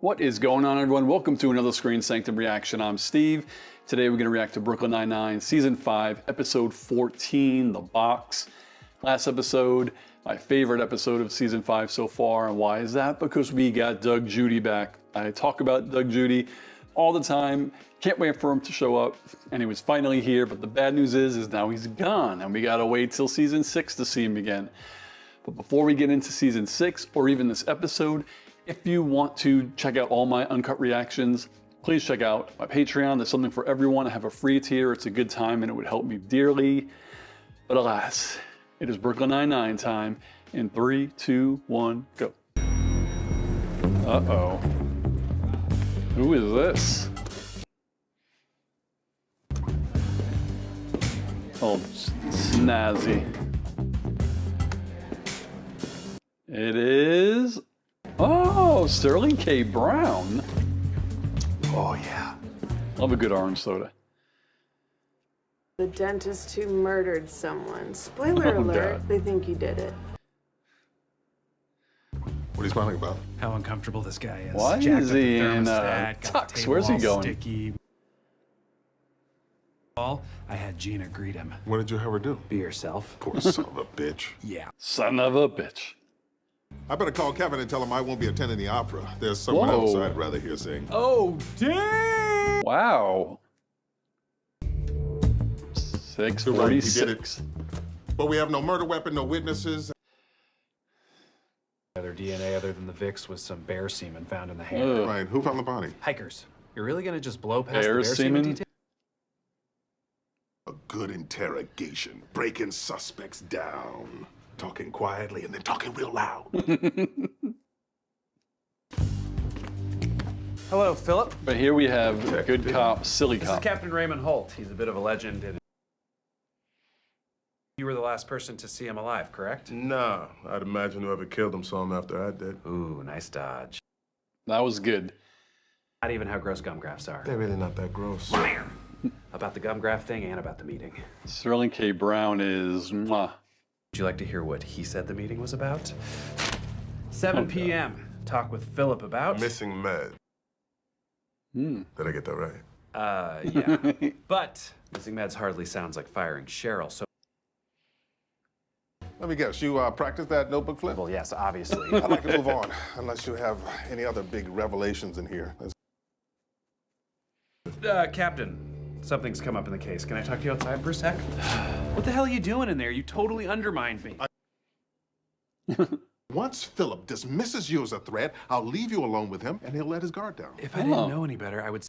What is going on, everyone? Welcome to another Screen Sanctum reaction. I'm Steve. Today we're going to react to Brooklyn Nine-Nine Season 5, Episode 14, The Box. Last episode, my favorite episode of Season 5 so far. And why is that? Because we got Doug Judy back. I talk about Doug Judy all the time. Can't wait for him to show up. And he was finally here, but the bad news is now he's gone. And we got to wait till Season 6 to see him again. But before we get into Season 6, or even this episode, if you want to check out all my uncut reactions, please check out my Patreon. There's something for everyone. I have a free tier. It's a good time and it would help me dearly. But alas, it is Brooklyn Nine-Nine time. In 3, 2, 1, go. Uh-oh. Who is this? Oh, snazzy. It is... Oh, Sterling K. Brown. Oh, yeah. Love a good orange soda. The dentist who murdered someone. Spoiler alert, God. they think you did it. What are you smiling about? How uncomfortable this guy is. Why Jacked is up the he in thermostat, got the tux? table Where's he all going? Sticky. I had Gina greet him. What did you have her do? Be yourself. Poor son of a bitch. Yeah. Son of a bitch. I better call Kevin and tell him I won't be attending the opera. There's someone Whoa. else I'd rather hear sing. Oh, damn! Wow. You're right, he did 646. But we have no murder weapon, no witnesses. Other DNA other than the Vicks was some bear semen found in the hair. Ugh. Right, who found the body? Hikers, you're really gonna just blow past Bear the bear semen semen? detail? A good interrogation. Breaking suspects down. Talking quietly and then talking real loud. Hello, Philip. But here we have good cop, silly This is cop. Captain Raymond Holt. He's a bit of a legend. And you were the last person to see him alive, correct? Nah, I'd imagine whoever killed him saw him after I did. Ooh, nice dodge. That was good. Not even how gross gum grafts are. They're really not that gross. About the gum graft thing and about the meeting. Sterling K. Brown is mwah. Would you like to hear what he said the meeting was about? 7 God. p.m. Talk with Philip about... Missing med. Hmm. Did I get that right? Yeah. But missing meds hardly sounds like firing Cheryl, so... Let me guess, you practiced that notebook flip? Well, yes, obviously. I'd like to move on, unless you have any other big revelations in here. Captain, something's come up in the case. Can I talk to you outside for a sec? What the hell are you doing in there? You totally undermined me. Once Philip dismisses you as a threat, I'll leave you alone with him, and he'll let his guard down. If I didn't know any better, I would...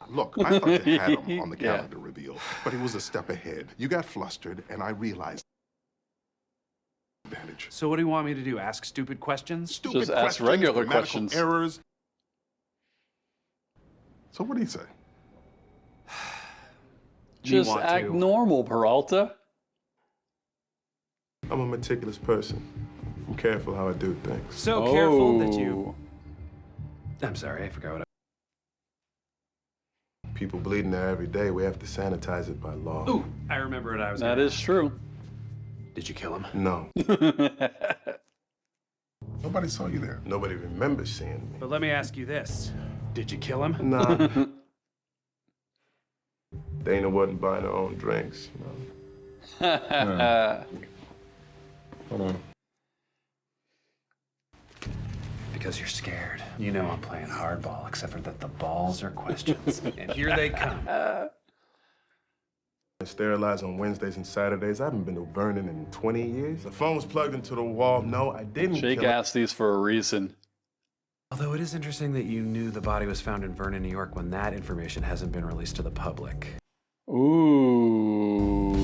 Look, I thought you had him on the Yeah. calendar reveal, but he was a step ahead. You got flustered, and I realized advantage. So what do you want me to do? Ask stupid questions? Stupid Just ask questions, regular grammatical questions. errors. So what do you say? Just want act to. normal, Peralta. I'm a meticulous person. I'm careful how I do things. So careful that Oh. you... I'm sorry, I forgot what People bleeding there every day. We have to sanitize it by law. Ooh, I remember what I was That gonna is true. ask. Did you kill him? No. Nobody saw you there. Nobody remembers seeing me. But let me ask you this. Did you kill him? Nah. Dana wasn't buying her own drinks. No. Hold on. Because you're scared. You know I'm playing hardball, except for that the balls are questions. And here they come. I sterilize on Wednesdays and Saturdays. I haven't been to Vernon in 20 years. The phone was plugged into the wall. No, I didn't Jake kill him. asked these for a reason. Although it is interesting that you knew the body was found in Vernon, New York, when that information hasn't been released to the public. Ooh,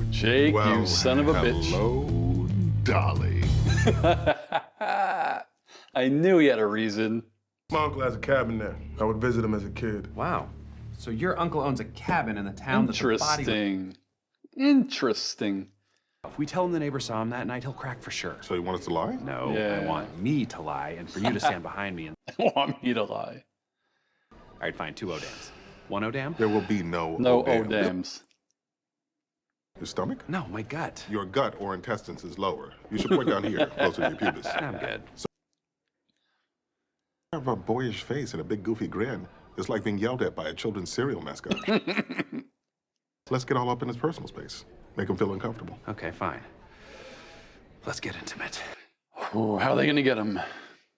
Jake, you son of a bitch. Hello, Dolly. I knew he had a reason. My uncle has a cabin there. I would visit him as a kid. Wow. So your uncle owns a cabin in the town that the body... Interesting. Interesting. If we tell him the neighbor saw him that night, he'll crack for sure. So you want us to lie? No, Yeah. I want me to lie and for you to stand behind me and... Want me to lie? All right, fine, 2 O'Dams. 1 O'Dam? There will be no No O'Dam. O'Dams. Your stomach? No, my gut. Your gut or intestines is lower. You should point down here, closer to your pubis. I'm good. have a boyish face and a big goofy grin. It's like being yelled at by a children's cereal mascot. Let's get all up in his personal space. Make him feel uncomfortable. Okay, fine. Let's get intimate. Ooh, how are they going to get him?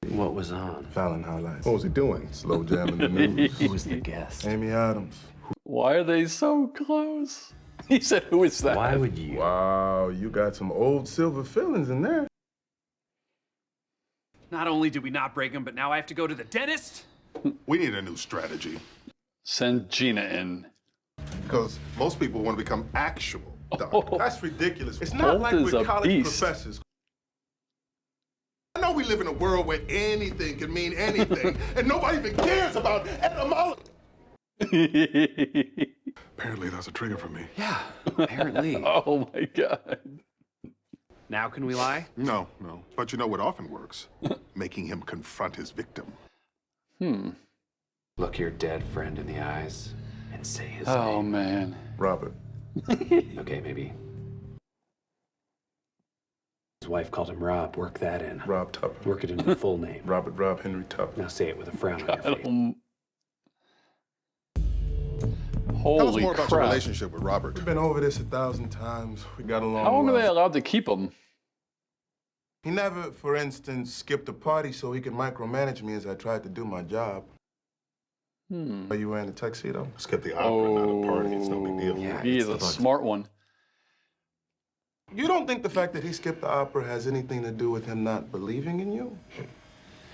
What was on? Fallon highlights. What was he doing? Slow jamming the news. Who was the guest? Amy Adams. Why are they so close? He said, who is that? Why would you? Wow, you got some old silver fillings in there. Not only did we not break him, but now I have to go to the dentist? We need a new strategy. Send Gina in. Because most people want to become actual doctors. Oh, That's ridiculous. It's Holt not like is we're a college beast. professors. I know we live in a world where anything can mean anything, and nobody even cares about etymology. Apparently, that's a trigger for me. Yeah, apparently. Oh my God. Now can we lie? No. But you know what often works? Making him confront his victim. Look your dead friend in the eyes and say his Oh name. man. Robert. Okay, maybe. His wife called him Rob. Work that in. Rob Tupper. Work it into the full name. Robert Rob Henry Tupper. Now say it with a frown on I your face. don't... Tell us Holy more about your crap. relationship with Robert. We've been over this 1,000 times. We got along How long are well. they allowed to keep him? He never, for instance, skipped a party so he could micromanage me as I tried to do my job. Are you wearing a tuxedo? Skip the opera, not a party. It's no big deal. Yeah. He it's is the a bugs. smart one. You don't think the fact that he skipped the opera has anything to do with him not believing in you?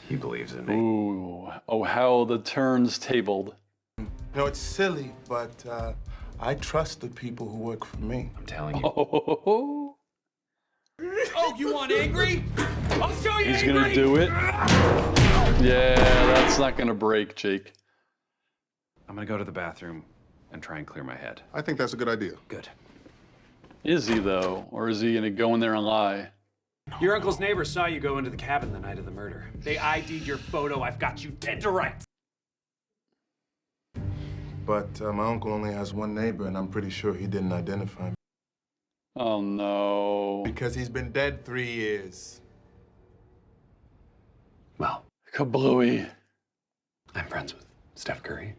He believes in me. Ooh. Oh, how the turns tabled. You know, it's silly, but I trust the people who work for me. I'm telling you. Oh, Oh, you want angry? I'll show you he's angry! gonna do it. Yeah, that's not gonna break, Jake. I'm gonna go to the bathroom and try and clear my head. I think that's a good idea. Good. Is he though? Or is he gonna go in there and lie? Your uncle's neighbors saw you go into the cabin the night of the murder. They ID'd your photo. I've got you dead to rights. But my uncle only has one neighbor, and I'm pretty sure he didn't identify me. Oh no. Because he's been dead 3 years. Well, Kablooey. I'm friends with Steph Curry.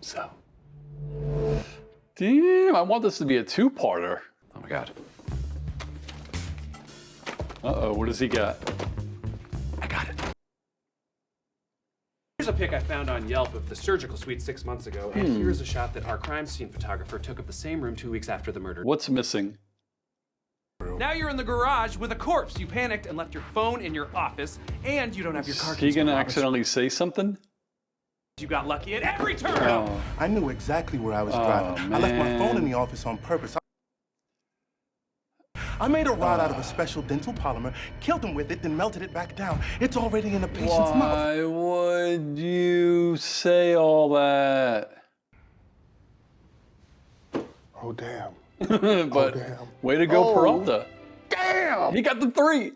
So. Damn, I want this to be a two-parter. Oh my God. Uh-oh, what does he got? I got it. Here's a pic I found on Yelp of the surgical suite 6 months ago, and here's a shot that our crime scene photographer took of the same room 2 weeks after the murder. What's missing? Now you're in the garage with a corpse. You panicked and left your phone in your office, and you don't have your car Is he keys. gonna to Robert's. accidentally say something? You got lucky at every turn. Oh, I knew exactly where I was driving. I left my phone in man. the office on purpose. I made a rod out of a special dental polymer, killed him with it, then melted it back down. It's already in the patient's mouth. why would you say all that? Oh, damn. But damn. way to go, Oh, Peralta. Damn! He got the 3.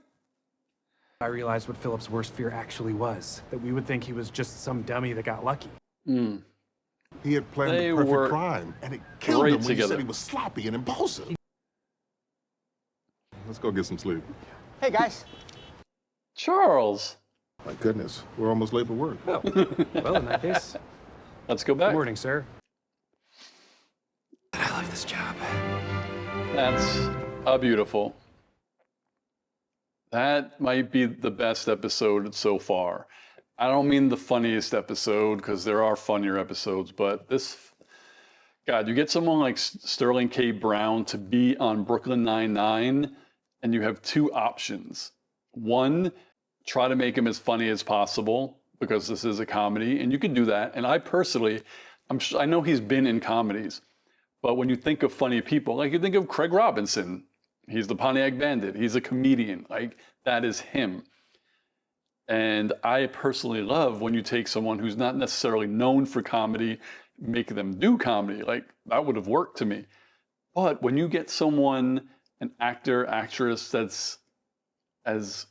I realized what Philip's worst fear actually was, that we would think he was just some dummy that got lucky. He had planned They the perfect were crime, and it killed great him when he together. said he was sloppy and impulsive. Let's go get some sleep. Hey guys, Charles, My goodness, we're almost late for work. Oh, well, in that case, let's go good back. morning, sir. I love this job. That's beautiful. That might be the best episode so far. I don't mean the funniest episode, because there are funnier episodes, but this, God, you get someone like Sterling K. Brown to be on Brooklyn Nine-Nine, and you have 2 options. One, try to make him as funny as possible, because this is a comedy, and you can do that. And I personally, I know he's been in comedies, but when you think of funny people, like you think of Craig Robinson, he's the Pontiac Bandit, he's a comedian, like that is him. And I personally love when you take someone who's not necessarily known for comedy, make them do comedy, like that would have worked to me. But when you get someone, an actor, actress that's as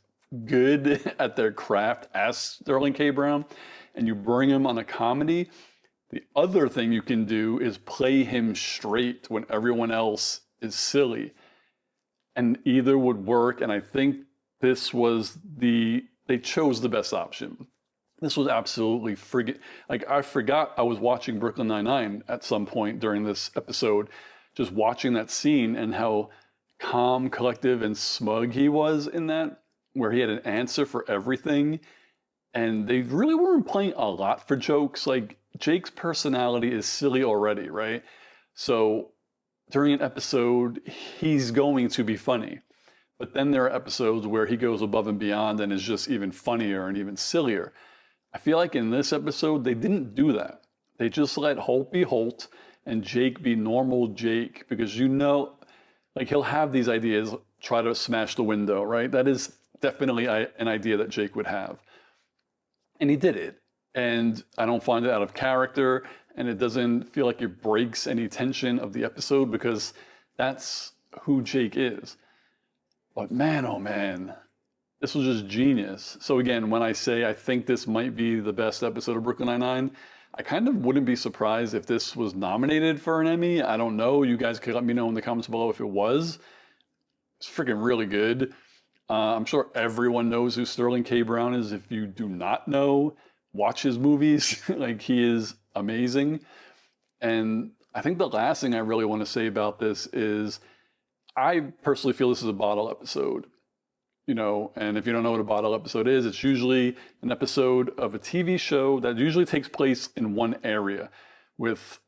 good at their craft as Sterling K. Brown, and you bring him on a comedy, the other thing you can do is play him straight when everyone else is silly. And either would work, and I think this was they chose the best option. This was absolutely friggin', like I forgot I was watching Brooklyn Nine-Nine at some point during this episode, just watching that scene and how calm, collective, and smug he was in that, where he had an answer for everything. And they really weren't playing a lot for jokes. Like Jake's personality is silly already, right? So during an episode, he's going to be funny. But then there are episodes where he goes above and beyond and is just even funnier and even sillier. I feel like in this episode, they didn't do that. They just let Holt be Holt and Jake be normal Jake, because you know, like he'll have these ideas, try to smash the window, right? That is definitely an idea that Jake would have. And he did it. And I don't find it out of character, and it doesn't feel like it breaks any tension of the episode, because that's who Jake is. But man, oh man, this was just genius. So again, when I say I think this might be the best episode of Brooklyn Nine-Nine, I kind of wouldn't be surprised if this was nominated for an Emmy. I don't know. You guys could let me know in the comments below if it was. It's freaking really good. I'm sure everyone knows who Sterling K. Brown is. If you do not know, watch his movies. Like, he is amazing. And I think the last thing I really want to say about this is I personally feel this is a bottle episode. You know, and if you don't know what a bottle episode is, it's usually an episode of a TV show that usually takes place in one area with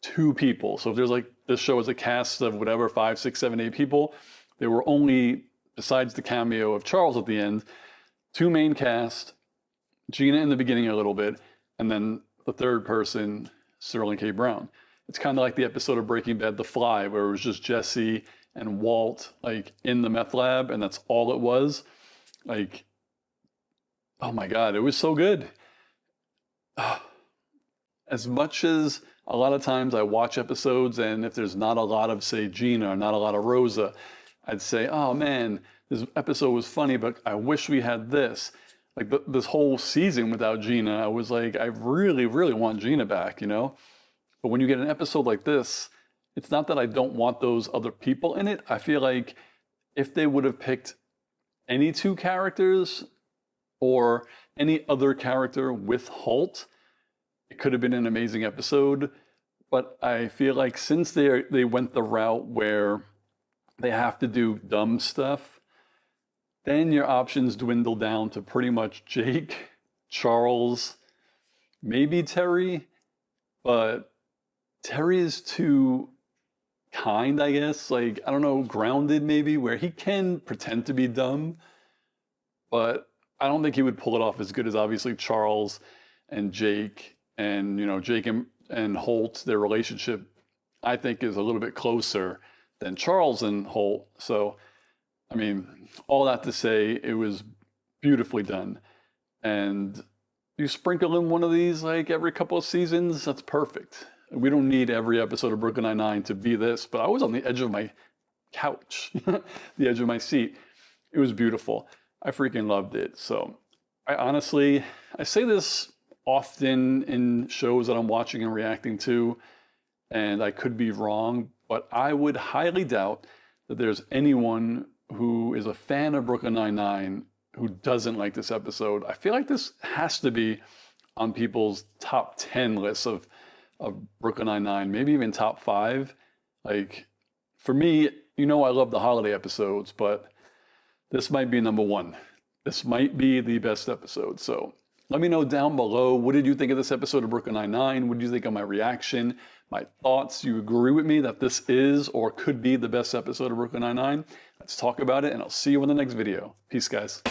two people. So if there's like, this show is a cast of whatever, 5, 6, 7, 8 people, there were only, besides the cameo of Charles at the end, 2 main cast, Gina in the beginning a little bit, and then the third person, Sterling K. Brown. It's kind of like the episode of Breaking Bad, The Fly, where it was just Jesse and Walt like in the meth lab, and that's all it was. Like, oh my God, it was so good. As much as a lot of times I watch episodes, and if there's not a lot of, say, Gina or not a lot of Rosa, I'd say, oh man, this episode was funny, but I wish we had this. Like this whole season without Gina, I was like, I really, really want Gina back, you know? But when you get an episode like this, it's not that I don't want those other people in it. I feel like if they would have picked any 2 characters or any other character with Holt, it could have been an amazing episode. But I feel like since they went the route where they have to do dumb stuff, then your options dwindle down to pretty much Jake, Charles, maybe Terry, but Terry is too kind, I guess. Like, I don't know, grounded maybe, where he can pretend to be dumb, but I don't think he would pull it off as good as obviously Charles and Jake. And, you know, Jake and Holt, their relationship, I think, is a little bit closer than Charles and Holt. So, I mean, all that to say, it was beautifully done. And you sprinkle in one of these like every couple of seasons, that's perfect. We don't need every episode of Brooklyn Nine-Nine to be this, but I was on the edge of my couch, the edge of my seat. It was beautiful. I freaking loved it. So I say this often in shows that I'm watching and reacting to, and I could be wrong, but I would highly doubt that there's anyone who is a fan of Brooklyn Nine-Nine who doesn't like this episode. I feel like this has to be on people's top 10 lists of Brooklyn Nine-Nine, maybe even top 5. Like, for me, you know, I love the holiday episodes, but this might be number 1. This might be the best episode. So let me know down below, what did you think of this episode of Brooklyn Nine-Nine? What did you think of my reaction, my thoughts? Do you agree with me that this is or could be the best episode of Brooklyn Nine-Nine? Let's talk about it, and I'll see you in the next video. Peace, guys.